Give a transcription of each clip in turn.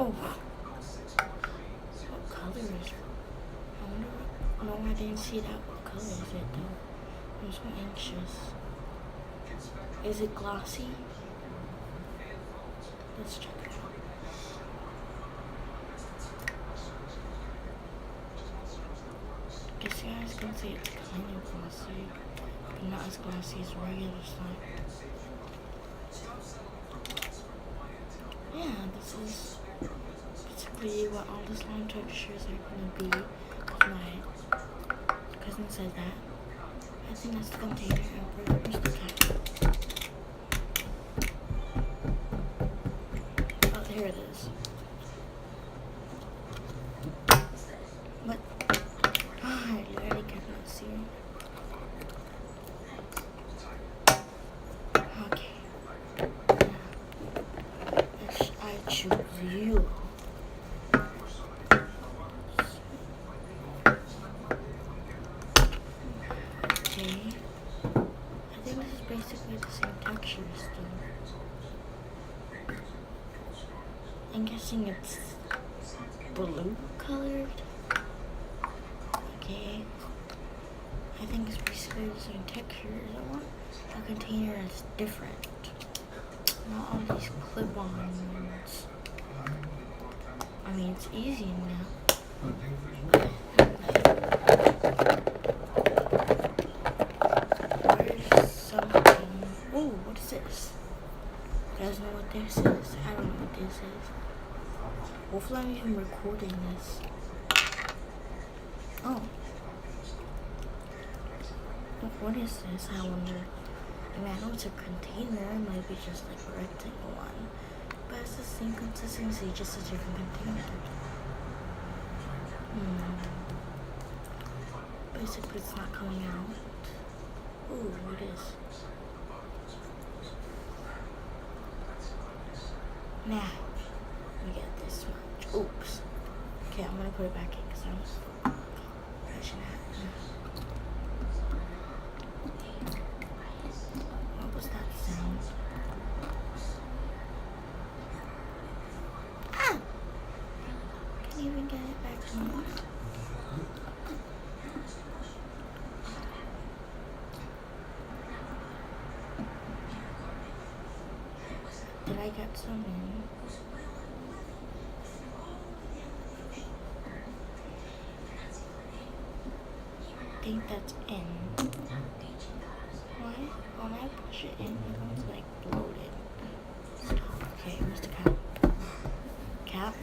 Oh, what color is it? I wonder. No, I didn't see that. What color is it though? I'm so anxious. Is it glossy? Let's check it out. Guess you guys can see it's kind of glossy, but not as glossy as regular slime. Yeah, this is basically what all the slime textures are gonna be. My cousin said that. I think that's the container, and where's the cap? Oh, here it is. What? Oh, I literally cannot see. Okay. I choose you. Okay. I think this is basically the same texture still. I'm guessing it's blue colored. Okay. I think it's basically the same texture. I want a container that's different. Not all these clip-on ones. I mean, it's easy now. Where's something? Oh, what is this? You guys know what this is? I don't know what this is. Hopefully I'm even recording this. Oh. What is this? I wonder. I mean, I know it's a container. It might be just like a rectangle one. But it's the same consistency, just a different container. Basically, it's not coming out. Ooh, what is? Nah. Let me get this much. Oops. Okay, I'm gonna put it back in because I'm pushing it. What was that sound? Ah! Can't even get it back on. Did I get some in? I think that's in. Why? When I push it in, it comes like bloated. Stop. Okay, where's the cap? Cap?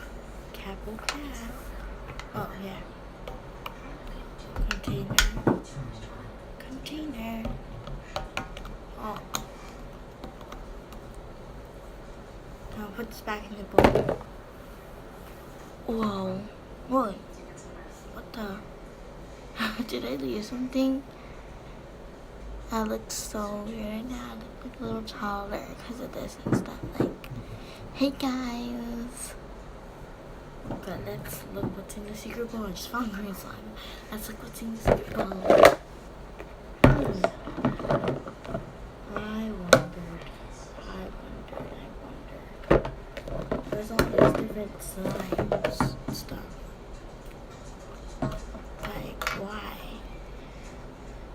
Cap, oh cap. Oh, yeah. Container. Container. Oh. Now put this back in the bowl. Whoa. What? What the? Did I leave something? That looks so weird now. I look a little taller because of this and stuff. Like, hey guys. But let's look what's in the secret bowl. I just found green slime. Let's look what's in the secret bowl. I wondered. There's all these different slimes and stuff. Like, why?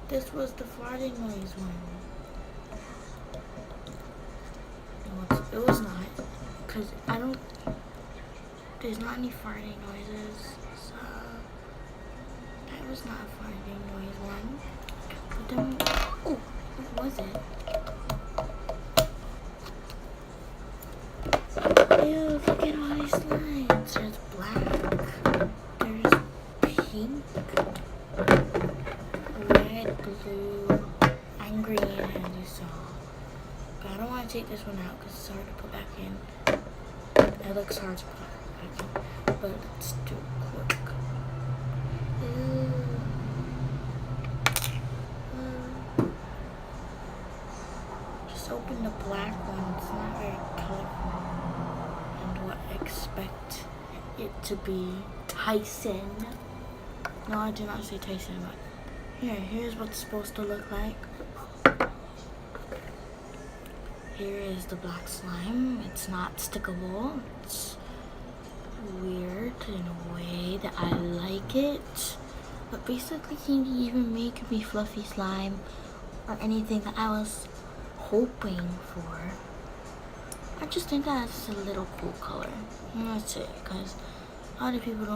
This was the farting noise one. No, it was not. Because I don't... There's not any farting noises. So... That was not a farting noise one. But then... Oh! What was it? Ew, look at all these lines. There's black. There's pink. Red, blue, and green, as you saw. But I don't want to take this one out because it's hard to put back in. It looks hard to put back in. But let's do it quick. Just open the black one. It's not very colorful. And what I expect it to be. Tyson. No, I did not say Tyson, but here's what it's supposed to look like. Here is the black slime. It's not stickable. It's weird in a way that I like it. But basically, can you even make me fluffy slime or anything that I was hoping for? I just think that's a little cool color. And that's it, because a lot of people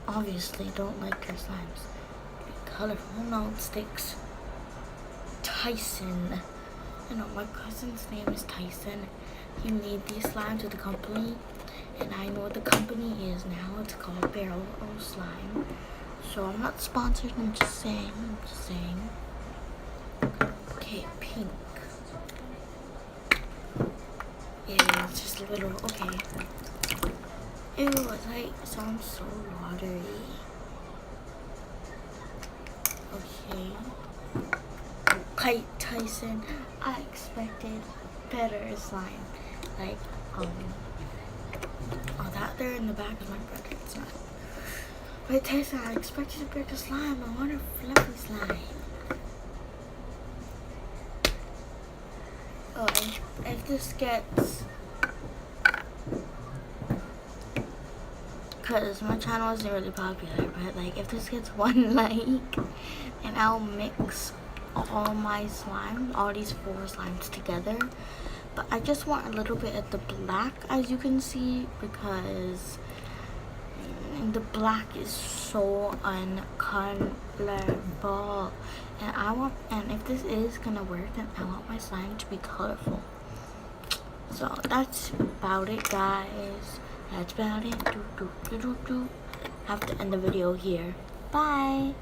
obviously don't like their slimes to be colorful. No, it sticks. Tyson. You know, my cousin's name is Tyson. He made these slimes with the company, and I know what the company is now. It's called Barrel O Slime. So I'm not sponsored, I'm just saying. Okay, pink. Yeah, it's just a little, okay. Ew, it sounds so watery. Okay. Tyson, I expected better slime. Like, oh, that there in the back is my brother. It's not. But Tyson, I expected a better slime. I want a fluffy slime. Oh, if this gets, because my channel isn't really popular, but like if this gets 1 like, and I'll mix all my slime, all these 4 slimes together. But I just want a little bit of the black, as you can see, because the black is so uncolorable. And if this is gonna work, then I want my slime to be colorful. So that's about it, guys. That's about it. Have to end the video here. Bye.